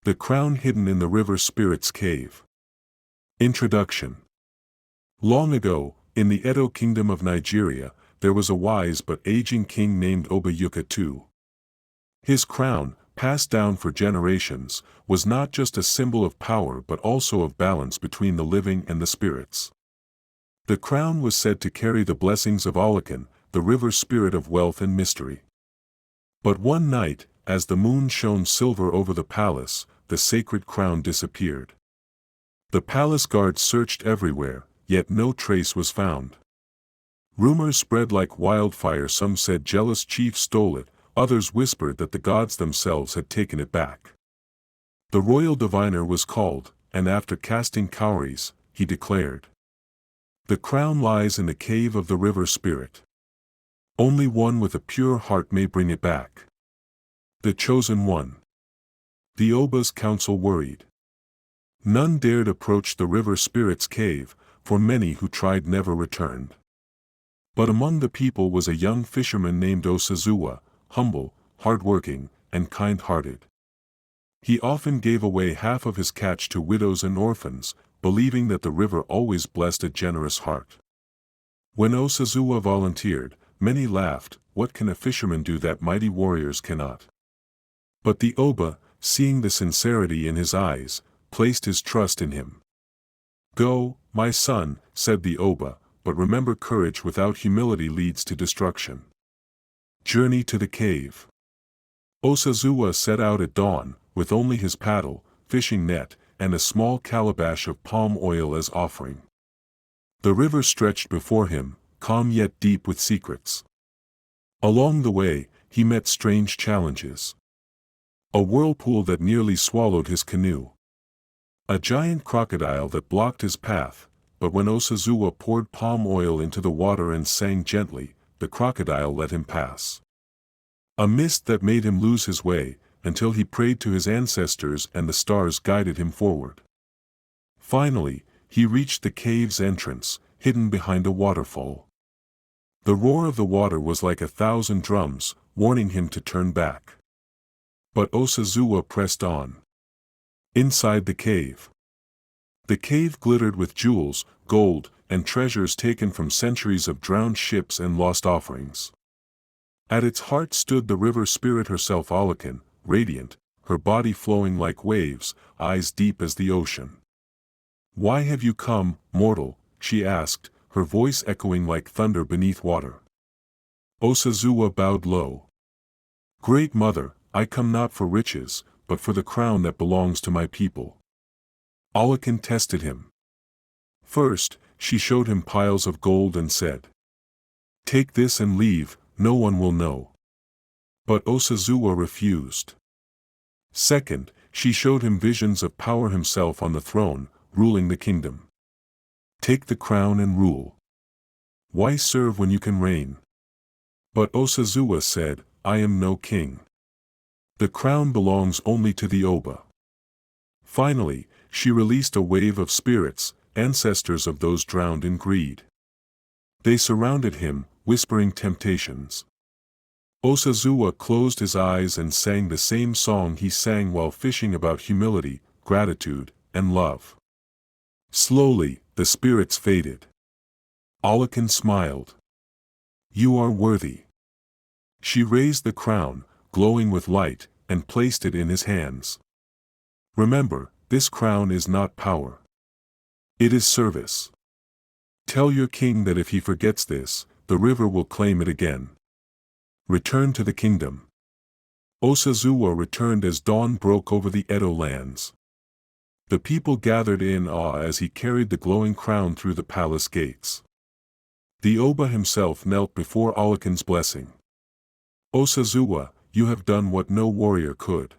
The crown hidden in the river spirit's cave. Introduction. Long ago, in the Edo kingdom of Nigeria, there was a wise but aging king named Oba Yuka II. His crown, passed down for generations, was not just a symbol of power but also of balance between the living and the spirits. The crown was said to carry the blessings of Olakan, the river spirit of wealth and mystery. But one night, as the moon shone silver over the palace, the sacred crown disappeared. The palace guards searched everywhere, yet no trace was found. Rumors spread like wildfire. Some said jealous chiefs stole it, others whispered that the gods themselves had taken it back. The royal diviner was called, and after casting cowries, he declared, "The crown lies in the cave of the river spirit. Only one with a pure heart may bring it back. The chosen one." The Oba's council worried. None dared approach the river spirit's cave, for many who tried never returned. But among the people was a young fisherman named Osazuwa, humble, hard-working, and kind-hearted. He often gave away half of his catch to widows and orphans, believing that the river always blessed a generous heart. When Osazuwa volunteered, many laughed, "What can a fisherman do that mighty warriors cannot?" But the Oba, seeing the sincerity in his eyes, placed his trust in him. "Go, my son," said the Oba, "but remember courage without humility leads to destruction." Journey to the cave. Osazuwa set out at dawn, with only his paddle, fishing net, and a small calabash of palm oil as offering. The river stretched before him, calm yet deep with secrets. Along the way, he met strange challenges. A whirlpool that nearly swallowed his canoe. A giant crocodile that blocked his path, but when Osazuwa poured palm oil into the water and sang gently, the crocodile let him pass. A mist that made him lose his way, until he prayed to his ancestors and the stars guided him forward. Finally, he reached the cave's entrance, hidden behind a waterfall. The roar of the water was like 1,000 drums, warning him to turn back. But Osazuwa pressed on. Inside the cave. The cave glittered with jewels, gold, and treasures taken from centuries of drowned ships and lost offerings. At its heart stood the river spirit herself, Olakan, radiant, her body flowing like waves, eyes deep as the ocean. "Why have you come, mortal?" she asked, her voice echoing like thunder beneath water. Osazuwa bowed low. "Great Mother, I come not for riches, but for the crown that belongs to my people." Olakan tested him. First, she showed him piles of gold and said, "Take this and leave, no one will know." But Osazuwa refused. Second, she showed him visions of power, himself on the throne, ruling the kingdom. "Take the crown and rule. Why serve when you can reign?" But Osazuwa said, "I am no king. The crown belongs only to the Oba." Finally, she released a wave of spirits, ancestors of those drowned in greed. They surrounded him, whispering temptations. Osazuwa closed his eyes and sang the same song he sang while fishing, about humility, gratitude, and love. Slowly, the spirits faded. Olakan smiled. "You are worthy." She raised the crown, glowing with light, and placed it in his hands. "Remember, this crown is not power. It is service. Tell your king that if he forgets this, the river will claim it again. Return to the kingdom." Osazuwa returned as dawn broke over the Edo lands. The people gathered in awe as he carried the glowing crown through the palace gates. The Oba himself knelt before Olakan's blessing. "Osazuwa, you have done what no warrior could.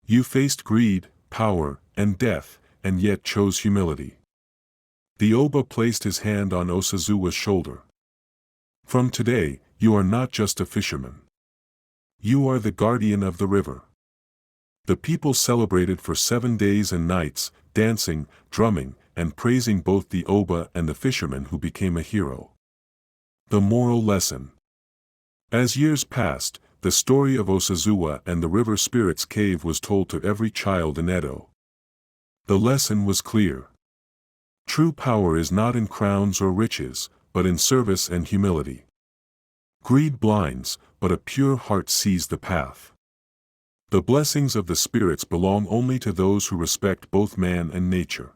You faced greed, power, and death, and yet chose humility." The Oba placed his hand on Osazuwa's shoulder. "From today, you are not just a fisherman. You are the guardian of the river." The people celebrated for 7 days and nights, dancing, drumming, and praising both the Oba and the fisherman, who became a hero. The moral lesson. As years passed, the story of Osazuwa and the river spirit's cave was told to every child in Edo. The lesson was clear. True power is not in crowns or riches, but in service and humility. Greed blinds, but a pure heart sees the path. The blessings of the spirits belong only to those who respect both man and nature.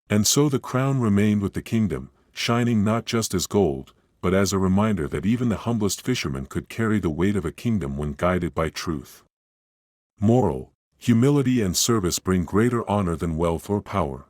And so the crown remained with the kingdom, shining not just as gold, but as a reminder that even the humblest fisherman could carry the weight of a kingdom when guided by truth. Moral: humility and service bring greater honor than wealth or power.